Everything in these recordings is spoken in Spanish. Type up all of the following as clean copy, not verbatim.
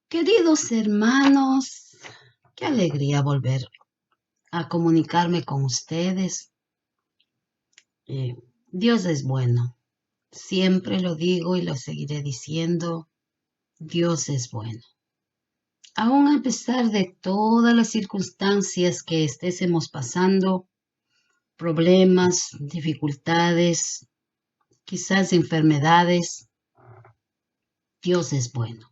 Queridos hermanos, qué alegría volver a comunicarme con ustedes. Dios es bueno. Siempre lo digo y lo seguiré diciendo. Dios es bueno. Aún a pesar de todas las circunstancias que estemos pasando, problemas, dificultades, quizás enfermedades, Dios es bueno.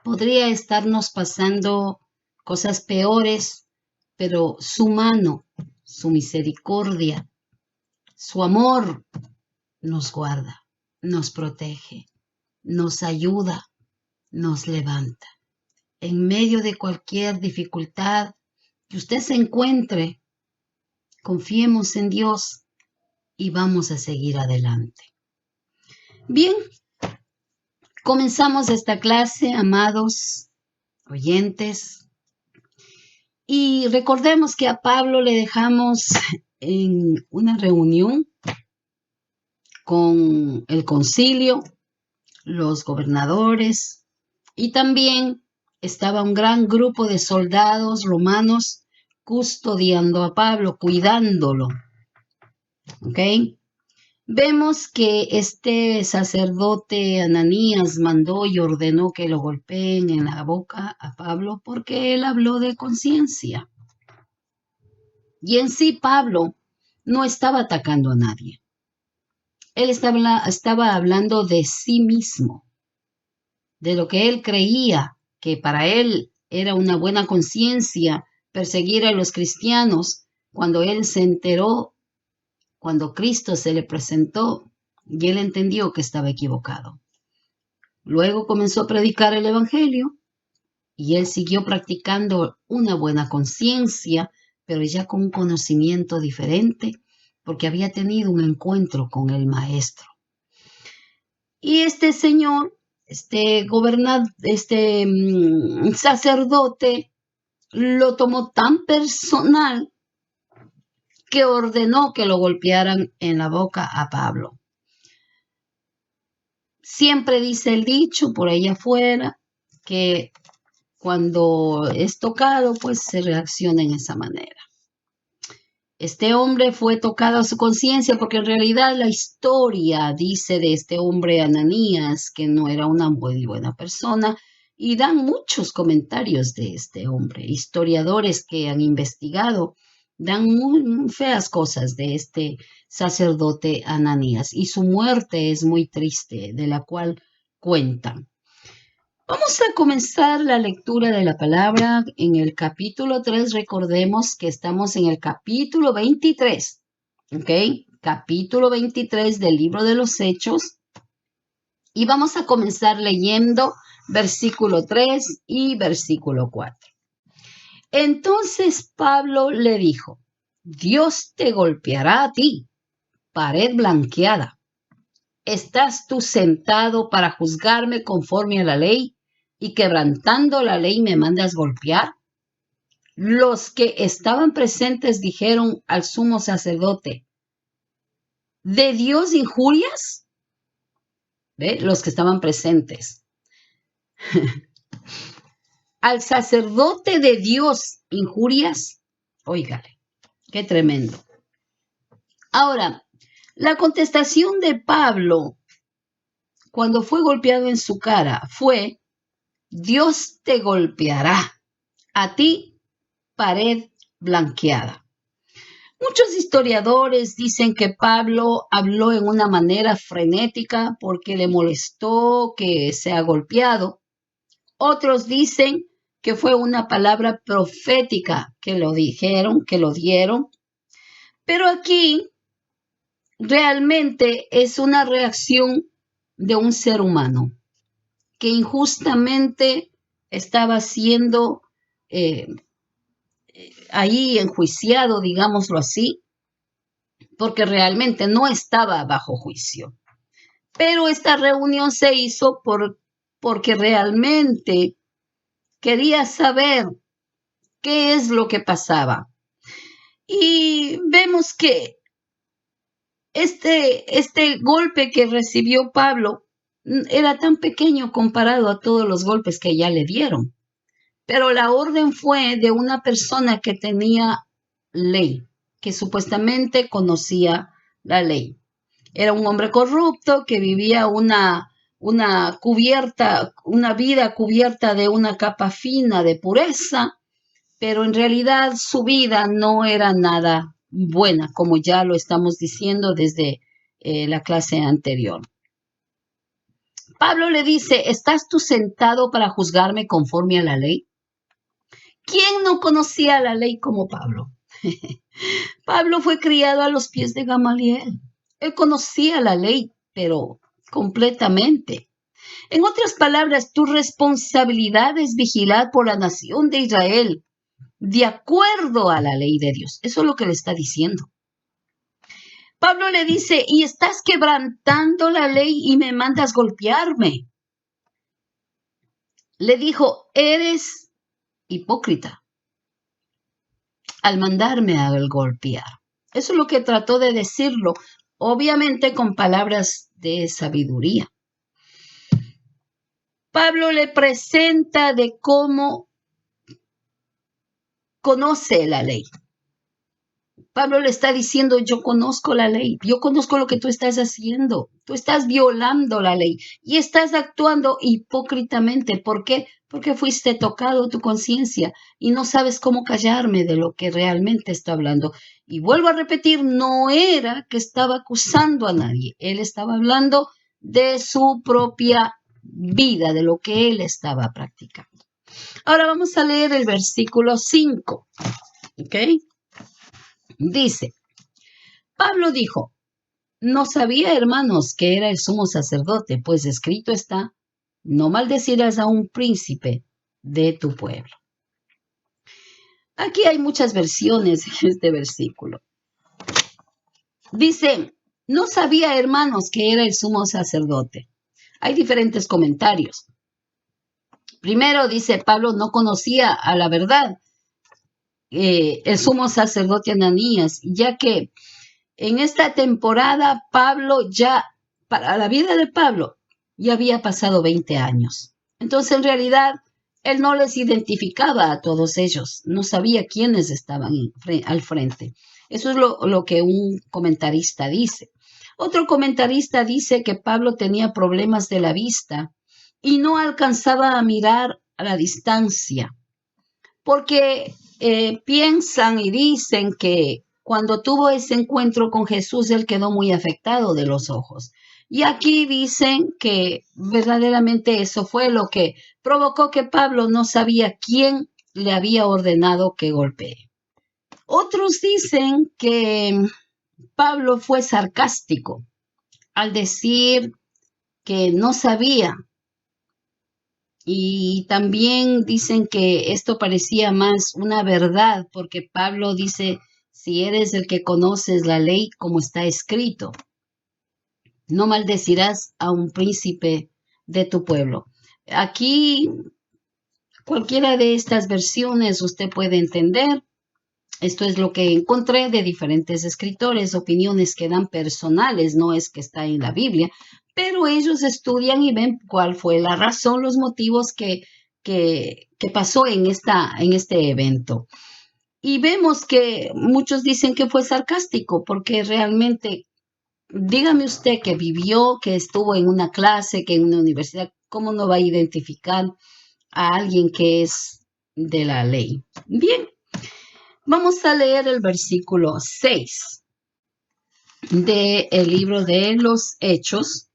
Podría estarnos pasando cosas peores, pero su mano, su misericordia, su amor nos guarda, nos protege, nos ayuda, nos levanta. En medio de cualquier dificultad que usted se encuentre, confiemos en Dios y vamos a seguir adelante. Bien, comenzamos esta clase, amados oyentes. Y recordemos que a Pablo le dejamos en una reunión con el concilio, los gobernadores, y también estaba un gran grupo de soldados romanos custodiando a Pablo, cuidándolo. ¿Ok? Vemos que este sacerdote Ananías mandó y ordenó que lo golpeen en la boca a Pablo porque él habló de conciencia. Y en sí Pablo no estaba atacando a nadie. Él estaba hablando de sí mismo, de lo que él creía que para él era una buena conciencia perseguir a los cristianos cuando él se enteró, cuando Cristo se le presentó y él entendió que estaba equivocado. Luego comenzó a predicar el evangelio y él siguió practicando una buena conciencia, pero ya con un conocimiento diferente, porque había tenido un encuentro con el maestro. Y este señor, este sacerdote, lo tomó tan personal que ordenó que lo golpearan en la boca a Pablo. Siempre dice el dicho por ahí afuera que cuando es tocado, pues se reacciona en esa manera. Este hombre fue tocado a su conciencia porque en realidad la historia dice de este hombre Ananías que no era una muy buena persona y dan muchos comentarios de este hombre. Historiadores que han investigado dan muy feas cosas de este sacerdote Ananías y su muerte es muy triste, de la cual cuentan. Vamos a comenzar la lectura de la palabra en el capítulo 3. Recordemos que estamos en el capítulo 23, ¿ok? Capítulo 23 del libro de los Hechos. Y vamos a comenzar leyendo versículo 3 y versículo 4. Entonces Pablo le dijo, Dios te golpeará a ti, pared blanqueada. ¿Estás tú sentado para juzgarme conforme a la ley? Y quebrantando la ley me mandas golpear. Los que estaban presentes dijeron al sumo sacerdote, ¿de Dios injurias? ¿Ve? Los que estaban presentes. Al sacerdote de Dios injurias. Óigale, qué tremendo. Ahora, la contestación de Pablo cuando fue golpeado en su cara fue, Dios te golpeará, a ti, pared blanqueada. Muchos historiadores dicen que Pablo habló en una manera frenética porque le molestó que sea golpeado. Otros dicen que fue una palabra profética que lo dijeron, que lo dieron. Pero aquí realmente es una reacción de un ser humano que injustamente estaba siendo ahí enjuiciado, digámoslo así, porque realmente no estaba bajo juicio. Pero esta reunión se hizo porque realmente quería saber qué es lo que pasaba. Y vemos que este golpe que recibió Pablo era tan pequeño comparado a todos los golpes que ya le dieron. Pero la orden fue de una persona que tenía ley, que supuestamente conocía la ley. Era un hombre corrupto que vivía una vida cubierta de una capa fina de pureza, pero en realidad su vida no era nada buena, como ya lo estamos diciendo desde la clase anterior. Pablo le dice, ¿estás tú sentado para juzgarme conforme a la ley? ¿Quién no conocía la ley como Pablo? Pablo fue criado a los pies de Gamaliel. Él conocía la ley, pero completamente. En otras palabras, tu responsabilidad es vigilar por la nación de Israel, de acuerdo a la ley de Dios. Eso es lo que le está diciendo. Pablo le dice, y estás quebrantando la ley y me mandas golpearme. Le dijo, eres hipócrita al mandarme a golpear. Eso es lo que trató de decirlo, obviamente con palabras de sabiduría. Pablo le presenta de cómo conoce la ley. Pablo le está diciendo, yo conozco la ley, yo conozco lo que tú estás haciendo, tú estás violando la ley y estás actuando hipócritamente. ¿Por qué? Porque fuiste tocado tu conciencia y no sabes cómo callarme de lo que realmente está hablando. Y vuelvo a repetir, no era que estaba acusando a nadie, él estaba hablando de su propia vida, de lo que él estaba practicando. Ahora vamos a leer el versículo 5, ¿ok? Dice, Pablo dijo, no sabía, hermanos, que era el sumo sacerdote, pues escrito está, no maldecirás a un príncipe de tu pueblo. Aquí hay muchas versiones en este versículo. Dice, no sabía, hermanos, que era el sumo sacerdote. Hay diferentes comentarios. Primero dice, Pablo no conocía a la verdad el sumo sacerdote Ananías, ya que en esta temporada para la vida de Pablo, ya había pasado 20 años. Entonces, en realidad, él no les identificaba a todos ellos, no sabía quiénes estaban al frente. Eso es lo que un comentarista dice. Otro comentarista dice que Pablo tenía problemas de la vista y no alcanzaba a mirar a la distancia, porque piensan y dicen que cuando tuvo ese encuentro con Jesús, él quedó muy afectado de los ojos. Y aquí dicen que verdaderamente eso fue lo que provocó que Pablo no sabía quién le había ordenado que golpee. Otros dicen que Pablo fue sarcástico al decir que no sabía. Y también dicen que esto parecía más una verdad, porque Pablo dice, si eres el que conoces la ley como está escrito, no maldecirás a un príncipe de tu pueblo. Aquí, cualquiera de estas versiones usted puede entender. Esto es lo que encontré de diferentes escritores, opiniones que dan personales, no es que está en la Biblia, pero ellos estudian y ven cuál fue la razón, los motivos que pasó en este evento. Y vemos que muchos dicen que fue sarcástico, porque realmente, dígame usted que vivió, que estuvo en una clase, que en una universidad, ¿cómo no va a identificar a alguien que es de la ley? Bien. Vamos a leer el versículo 6 del libro de los Hechos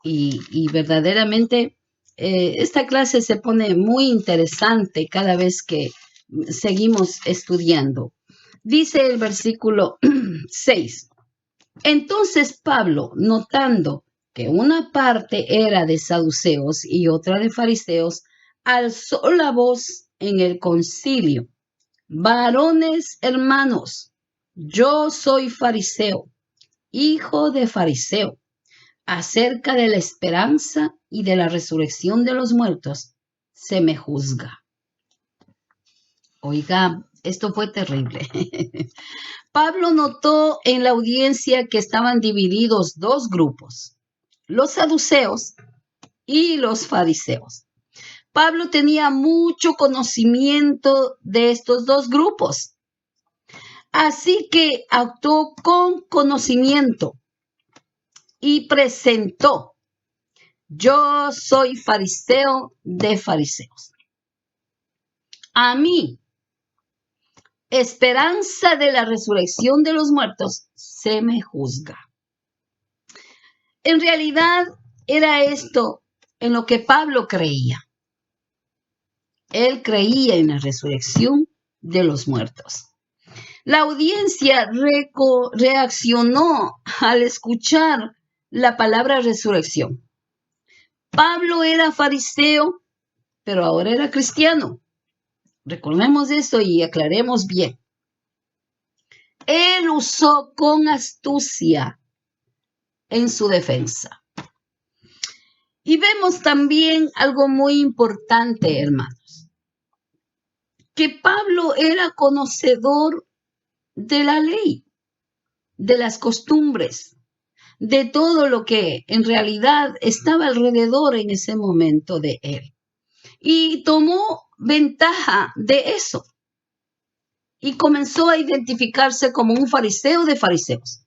y verdaderamente esta clase se pone muy interesante cada vez que seguimos estudiando. Dice el versículo 6. Entonces Pablo, notando que una parte era de saduceos y otra de fariseos, alzó la voz en el concilio. Varones hermanos, yo soy fariseo, hijo de fariseo. Acerca de la esperanza y de la resurrección de los muertos, se me juzga. Oiga, esto fue terrible. Pablo notó en la audiencia que estaban divididos dos grupos. Los saduceos, y los fariseos. Pablo tenía mucho conocimiento de estos dos grupos, así que actuó con conocimiento y presentó: yo soy fariseo de fariseos. A mí, esperanza de la resurrección de los muertos, se me juzga. En realidad era esto en lo que Pablo creía. Él creía en la resurrección de los muertos. La audiencia reaccionó al escuchar la palabra resurrección. Pablo era fariseo, pero ahora era cristiano. Recordemos esto y aclaremos bien. Él usó con astucia en su defensa. Y vemos también algo muy importante, hermanos, que Pablo era conocedor de la ley, de las costumbres, de todo lo que en realidad estaba alrededor en ese momento de él. Y tomó ventaja de eso y comenzó a identificarse como un fariseo de fariseos,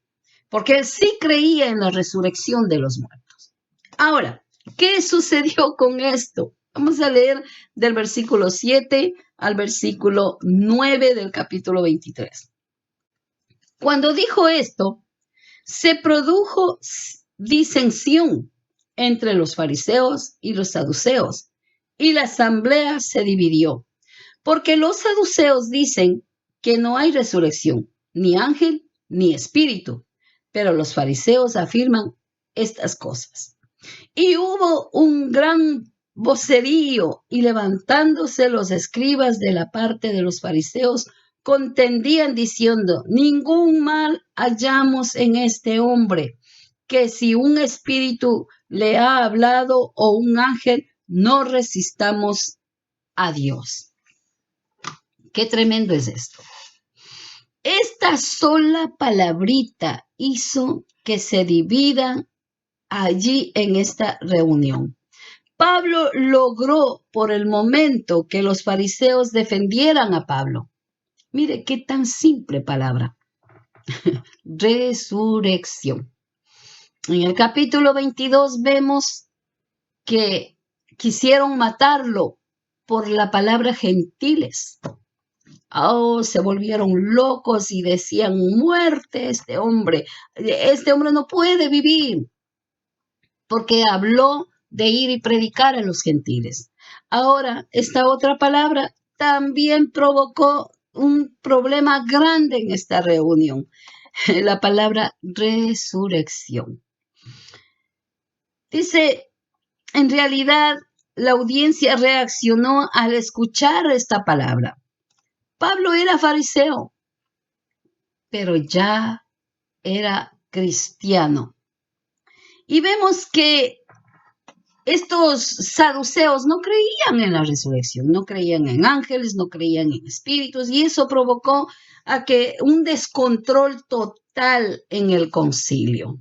porque él sí creía en la resurrección de los muertos. Ahora, ¿qué sucedió con esto? Vamos a leer del versículo 7 al versículo 9 del capítulo 23. Cuando dijo esto, se produjo disensión entre los fariseos y los saduceos, y la asamblea se dividió, porque los saduceos dicen que no hay resurrección, ni ángel, ni espíritu, pero los fariseos afirman estas cosas. Y hubo un gran vocerío, y levantándose los escribas de la parte de los fariseos, contendían diciendo: ningún mal hallamos en este hombre, que si un espíritu le ha hablado o un ángel, no resistamos a Dios. Qué tremendo es esto. Esta sola palabrita hizo que se dividan allí en esta reunión. Pablo logró por el momento que los fariseos defendieran a Pablo. Mire qué tan simple palabra. Resurrección. En el capítulo 22 vemos que quisieron matarlo por la palabra gentiles. Se volvieron locos y decían: muerte este hombre no puede vivir, porque habló de ir y predicar a los gentiles. Ahora, esta otra palabra también provocó un problema grande en esta reunión, la palabra resurrección. Dice, en realidad, la audiencia reaccionó al escuchar esta palabra. Pablo era fariseo, pero ya era cristiano. Y vemos que estos saduceos no creían en la resurrección, no creían en ángeles, no creían en espíritus, y eso provocó a que un descontrol total en el concilio.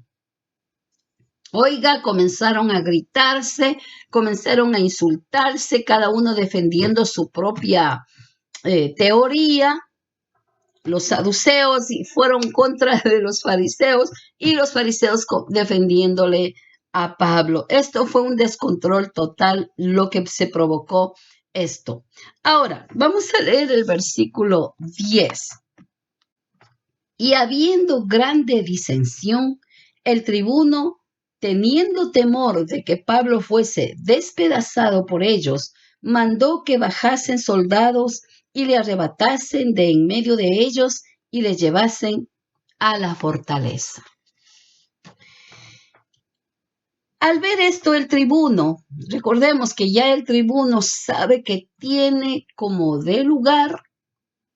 Oiga, comenzaron a gritarse, comenzaron a insultarse, cada uno defendiendo su propia teoría. Los saduceos fueron contra de los fariseos y los fariseos defendiéndole a Pablo. Esto fue un descontrol total lo que se provocó esto. Ahora, vamos a leer el versículo 10. Y habiendo grande disensión, el tribuno, teniendo temor de que Pablo fuese despedazado por ellos, mandó que bajasen soldados y le arrebatasen de en medio de ellos y le llevasen a la fortaleza. Al ver esto, el tribuno, recordemos que ya el tribuno sabe que tiene como de lugar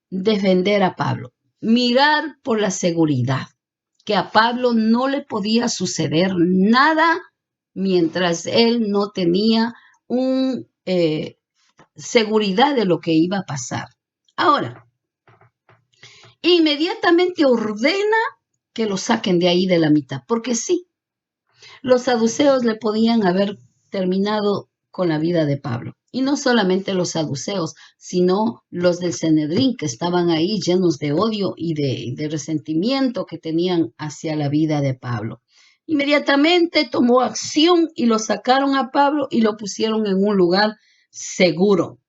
defender a Pablo, mirar por la seguridad, que a Pablo no le podía suceder nada mientras él no tenía seguridad de lo que iba a pasar. Ahora, inmediatamente ordena que lo saquen de ahí de la mitad, porque sí, los saduceos le podían haber terminado con la vida de Pablo. Y no solamente los saduceos, sino los del Sanedrín, que estaban ahí llenos de odio y de resentimiento que tenían hacia la vida de Pablo. Inmediatamente tomó acción y lo sacaron a Pablo y lo pusieron en un lugar seguro.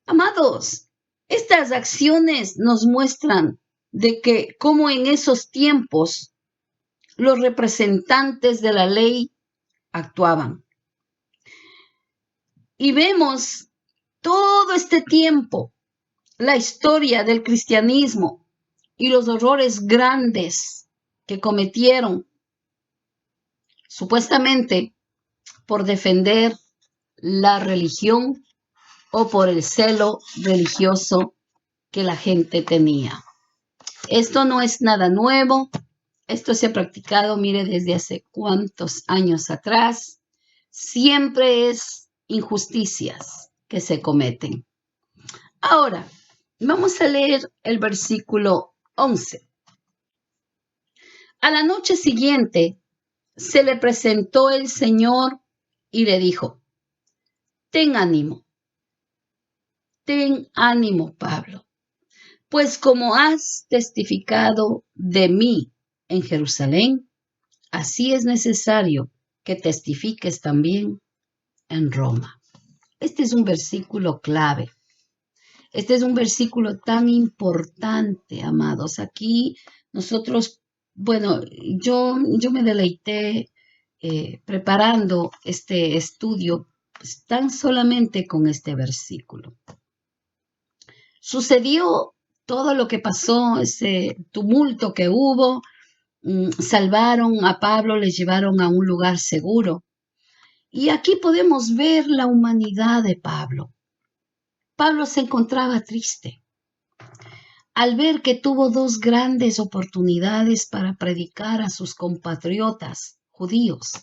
Amados, estas acciones nos muestran de que como en esos tiempos los representantes de la ley actuaban. Y vemos todo este tiempo la historia del cristianismo y los horrores grandes que cometieron supuestamente por defender la religión o por el celo religioso que la gente tenía. Esto no es nada nuevo. Esto se ha practicado, mire, desde hace cuántos años atrás. Siempre es injusticias que se cometen. Ahora, vamos a leer el versículo 11. A la noche siguiente se le presentó el Señor y le dijo: ten ánimo, Pablo, pues como has testificado de mí en Jerusalén, así es necesario que testifiques también en Roma. Este es un versículo clave. Este es un versículo tan importante, amados. Aquí nosotros, bueno, yo me deleité preparando este estudio pues, tan solamente con este versículo. Sucedió todo lo que pasó, ese tumulto que hubo, salvaron a Pablo, le llevaron a un lugar seguro. Y aquí podemos ver la humanidad de Pablo. Pablo se encontraba triste al ver que tuvo dos grandes oportunidades para predicar a sus compatriotas judíos.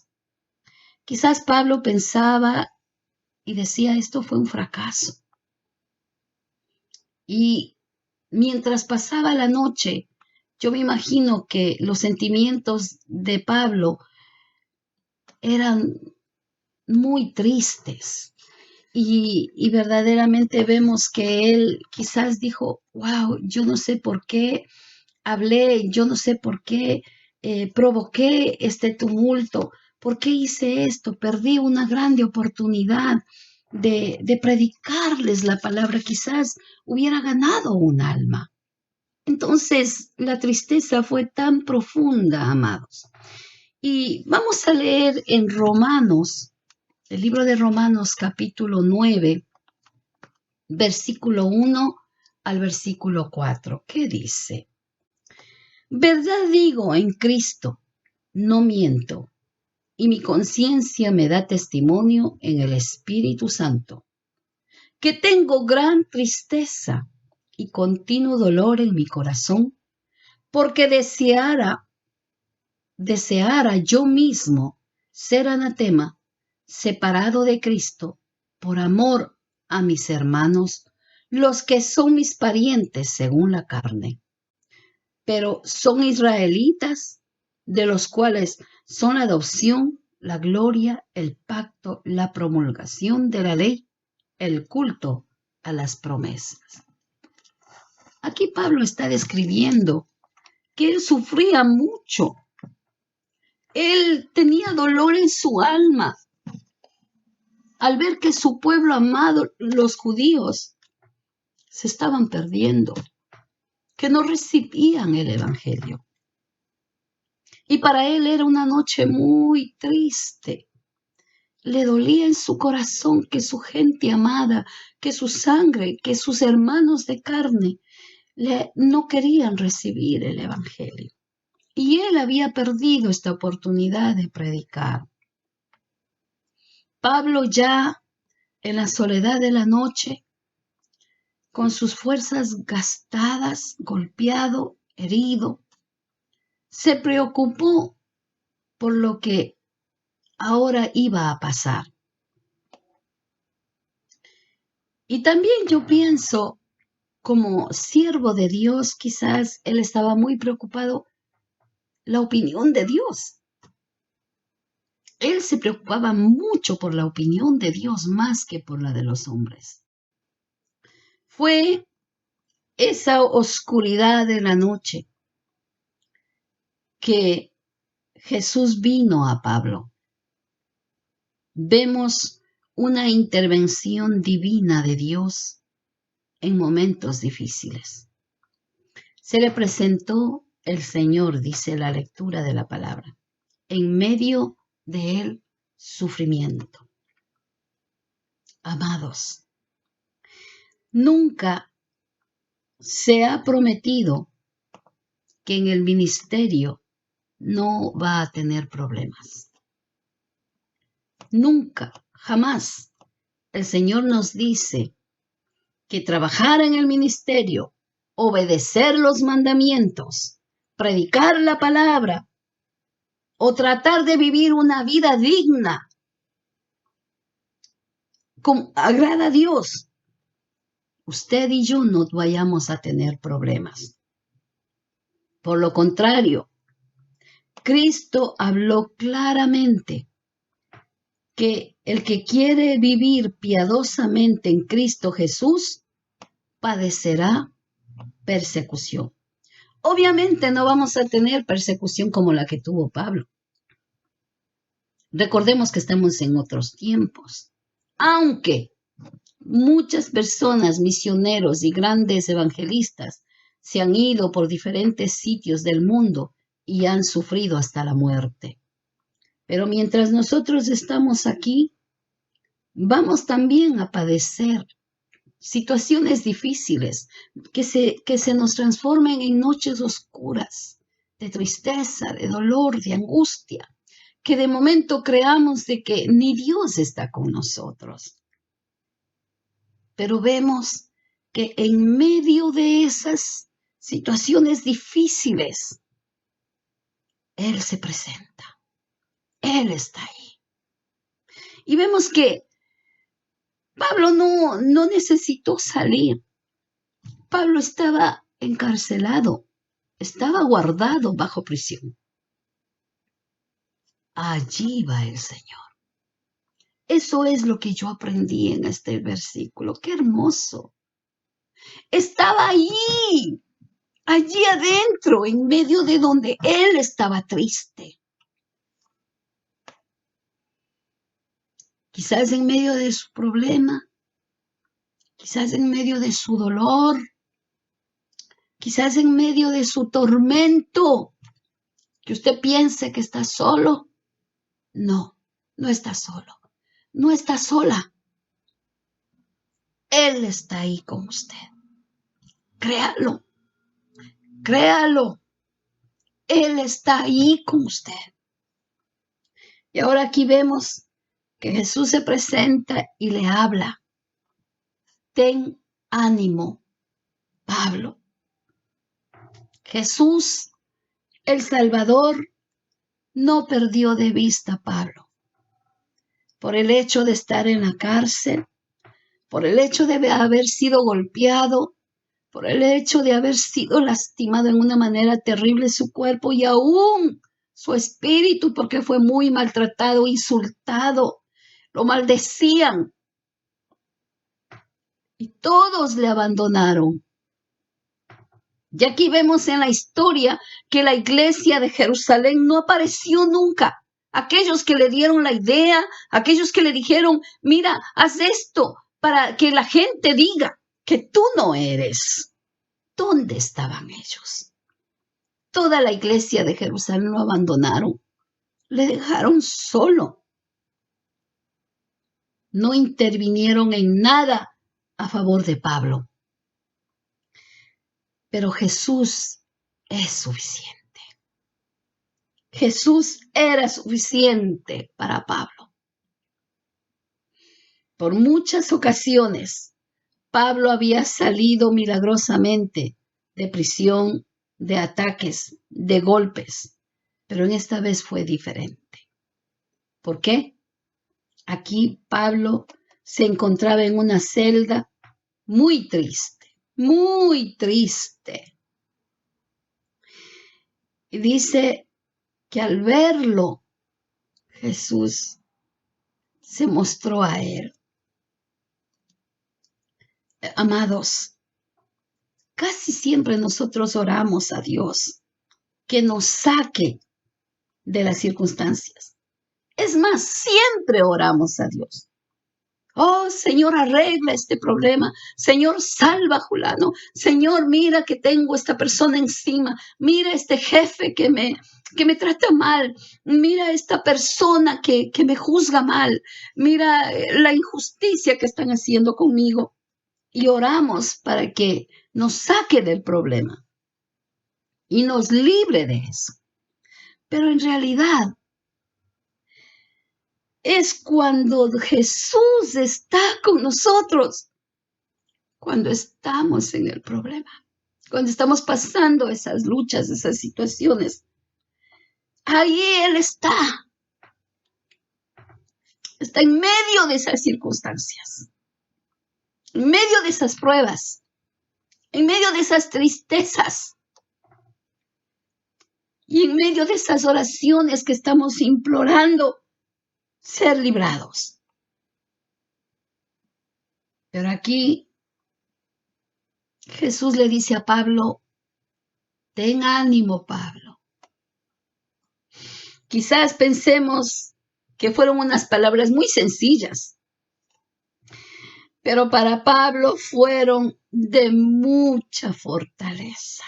Quizás Pablo pensaba y decía, esto fue un fracaso. Y mientras pasaba la noche, yo me imagino que los sentimientos de Pablo eran muy tristes. Y verdaderamente vemos que él quizás dijo, wow, yo no sé por qué hablé, yo no sé por qué provoqué este tumulto, por qué hice esto, perdí una grande oportunidad de predicarles la palabra, quizás hubiera ganado un alma. Entonces la tristeza fue tan profunda, amados. Y vamos a leer en Romanos, el libro de Romanos capítulo 9, versículo 1 al versículo 4. ¿Qué dice? Verdad digo en Cristo, no miento, y mi conciencia me da testimonio en el Espíritu Santo, que tengo gran tristeza y continuo dolor en mi corazón, porque deseara yo mismo ser anatema, separado de Cristo, por amor a mis hermanos, los que son mis parientes según la carne, pero son israelitas, de los cuales son la adopción, la gloria, el pacto, la promulgación de la ley, el culto a las promesas. Aquí Pablo está describiendo que él sufría mucho. Él tenía dolor en su alma al ver que su pueblo amado, los judíos, se estaban perdiendo, que no recibían el evangelio. Y para él era una noche muy triste. Le dolía en su corazón que su gente amada, que su sangre, que sus hermanos de carne no querían recibir el evangelio. Y él había perdido esta oportunidad de predicar. Pablo ya en la soledad de la noche, con sus fuerzas gastadas, golpeado, herido, se preocupó por lo que ahora iba a pasar. Y también yo pienso, como siervo de Dios, quizás él estaba muy preocupado la opinión de Dios. Él se preocupaba mucho por la opinión de Dios más que por la de los hombres. Fue esa oscuridad de la noche que Jesús vino a Pablo. Vemos una intervención divina de Dios en momentos difíciles. Se le presentó el Señor, dice la lectura de la palabra, en medio del sufrimiento. Amados, nunca se ha prometido que en el ministerio no va a tener problemas. Nunca, jamás. El Señor nos dice que trabajar en el ministerio, obedecer los mandamientos, predicar la palabra o tratar de vivir una vida digna, como agrada a Dios, usted y yo no vayamos a tener problemas. Por lo contrario, Cristo habló claramente que el que quiere vivir piadosamente en Cristo Jesús padecerá persecución. Obviamente no vamos a tener persecución como la que tuvo Pablo. Recordemos que estamos en otros tiempos. Aunque muchas personas, misioneros y grandes evangelistas, se han ido por diferentes sitios del mundo y han sufrido hasta la muerte. Pero mientras nosotros estamos aquí, vamos también a padecer situaciones difíciles que se nos transformen en noches oscuras, de tristeza, de dolor, de angustia, que de momento creamos de que ni Dios está con nosotros. Pero vemos que en medio de esas situaciones difíciles, Él se presenta, Él está ahí. Y vemos que Pablo no necesitó salir. Pablo estaba encarcelado, estaba guardado bajo prisión. Allí va el Señor. Eso es lo que yo aprendí en este versículo. ¡Qué hermoso! Estaba allí adentro, en medio de donde él estaba triste. Quizás en medio de su problema, quizás en medio de su dolor, quizás en medio de su tormento, que usted piense que está solo. No, no está solo, no está sola. Él está ahí con usted. Créalo, créalo. Él está ahí con usted. Y ahora aquí vemos que Jesús se presenta y le habla. Ten ánimo, Pablo. Jesús, el Salvador, no perdió de vista a Pablo. Por el hecho de estar en la cárcel, por el hecho de haber sido golpeado, por el hecho de haber sido lastimado en una manera terrible su cuerpo y aún su espíritu, porque fue muy maltratado, insultado, lo maldecían y todos le abandonaron. Y aquí vemos en la historia que la iglesia de Jerusalén no apareció nunca. Aquellos que le dieron la idea, aquellos que le dijeron, mira, haz esto para que la gente diga que tú no eres. ¿Dónde estaban ellos? Toda la iglesia de Jerusalén lo abandonaron. Le dejaron solo. No intervinieron en nada a favor de Pablo. Pero Jesús es suficiente. Jesús era suficiente para Pablo. Por muchas ocasiones, Pablo había salido milagrosamente de prisión, de ataques, de golpes, pero en esta vez fue diferente. ¿Por qué? Aquí Pablo se encontraba en una celda muy triste, muy triste. Y dice que al verlo, Jesús se mostró a él. Amados, casi siempre nosotros oramos a Dios que nos saque de las circunstancias. Es más, siempre oramos a Dios. Oh, Señor, arregla este problema. Señor, salva a Julano. Señor, mira que tengo esta persona encima. Mira este jefe que me trata mal. Mira esta persona que me juzga mal. Mira la injusticia que están haciendo conmigo. Y oramos para que nos saque del problema y nos libre de eso. Pero en realidad es cuando Jesús está con nosotros, cuando estamos en el problema, cuando estamos pasando esas luchas, esas situaciones. Ahí Él está en medio de esas circunstancias, en medio de esas pruebas, en medio de esas tristezas y en medio de esas oraciones que estamos implorando ser librados. Pero aquí Jesús le dice a Pablo, ten ánimo, Pablo. Quizás pensemos que fueron unas palabras muy sencillas, pero para Pablo fueron de mucha fortaleza.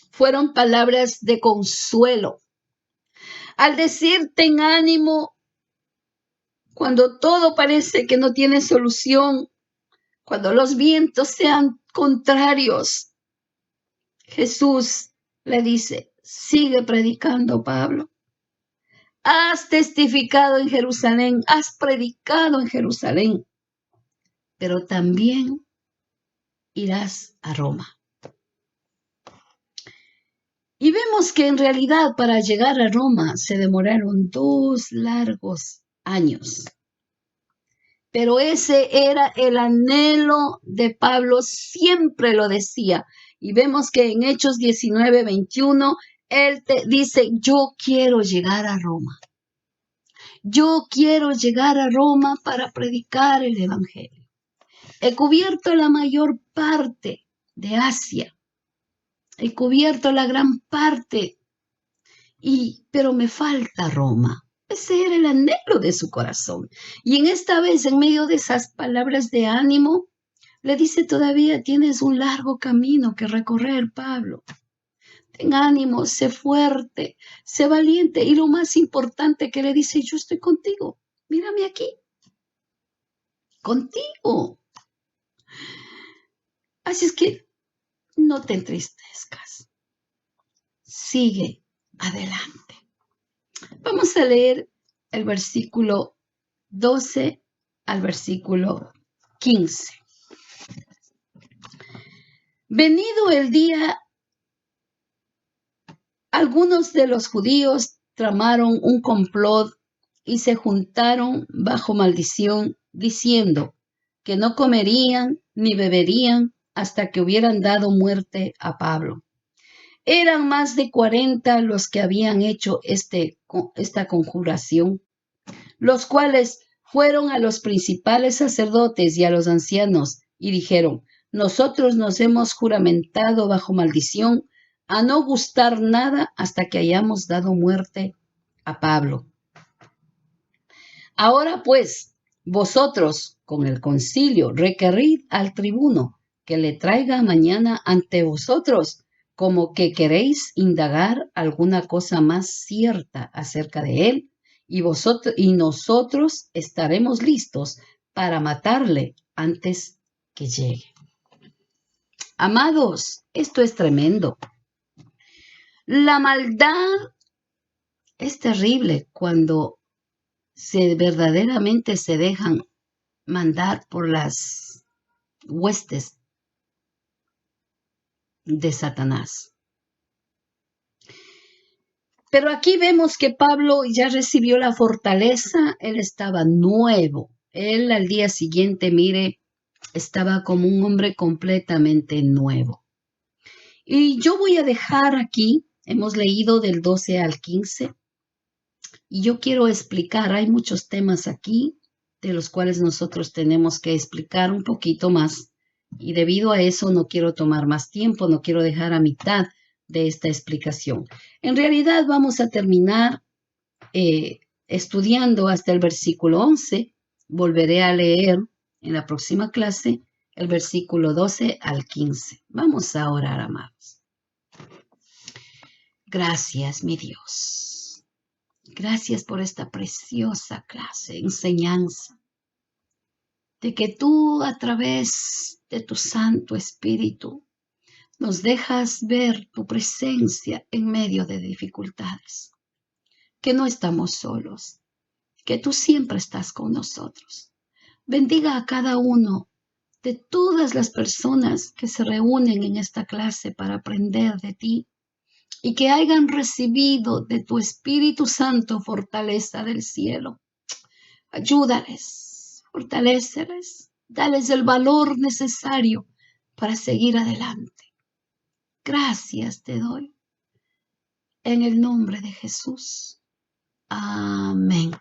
Fueron palabras de consuelo. Al decir ten ánimo, cuando todo parece que no tiene solución, cuando los vientos sean contrarios, Jesús le dice, sigue predicando, Pablo. Has testificado en Jerusalén, has predicado en Jerusalén, pero también irás a Roma. Y vemos que en realidad para llegar a Roma se demoraron 2 largos años. Pero ese era el anhelo de Pablo, siempre lo decía. Y vemos que en Hechos 19:21, él te dice, yo quiero llegar a Roma. Yo quiero llegar a Roma para predicar el Evangelio. He cubierto la mayor parte de Asia. He cubierto la gran parte, pero me falta Roma. Ese era el anhelo de su corazón. Y en esta vez, en medio de esas palabras de ánimo, le dice todavía, tienes un largo camino que recorrer, Pablo. Ten ánimo, sé fuerte, sé valiente. Y lo más importante que le dice, yo estoy contigo. Mírame aquí. Contigo. Así es que no te entristezcas. Sigue adelante. Vamos a leer el versículo 12 al versículo 15. Venido el día, algunos de los judíos tramaron un complot y se juntaron bajo maldición, diciendo que no comerían ni beberían hasta que hubieran dado muerte a Pablo. Eran más de 40 los que habían hecho esta conjuración, los cuales fueron a los principales sacerdotes y a los ancianos y dijeron, nosotros nos hemos juramentado bajo maldición a no gustar nada hasta que hayamos dado muerte a Pablo. Ahora pues, vosotros con el concilio requerid al tribuno que le traiga mañana ante vosotros, como que queréis indagar alguna cosa más cierta acerca de él, y nosotros estaremos listos para matarle antes que llegue. Amados, esto es tremendo. La maldad es terrible cuando verdaderamente se dejan mandar por las huestes de Satanás. Pero aquí vemos que Pablo ya recibió la fortaleza, él estaba nuevo. Él al día siguiente, mire, estaba como un hombre completamente nuevo. Y yo voy a dejar aquí, hemos leído del 12 al 15, Y yo quiero explicar, hay muchos temas aquí de los cuales nosotros tenemos que explicar un poquito más. Y debido a eso no quiero tomar más tiempo, no quiero dejar a mitad de esta explicación. En realidad vamos a terminar estudiando hasta el versículo 11. Volveré a leer en la próxima clase el versículo 12 al 15. Vamos a orar, amados. Gracias, mi Dios. Gracias por esta preciosa clase, enseñanza, de que tú a través de tu Santo Espíritu nos dejas ver tu presencia en medio de dificultades, que no estamos solos, que tú siempre estás con nosotros. Bendiga a cada uno de todas las personas que se reúnen en esta clase para aprender de ti y que hayan recibido de tu Espíritu Santo fortaleza del cielo. Ayúdales, fortaléceles, dales el valor necesario para seguir adelante. Gracias te doy. En el nombre de Jesús. Amén.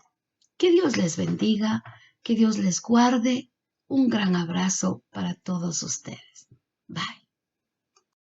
Que Dios les bendiga, que Dios les guarde. Un gran abrazo para todos ustedes. Bye.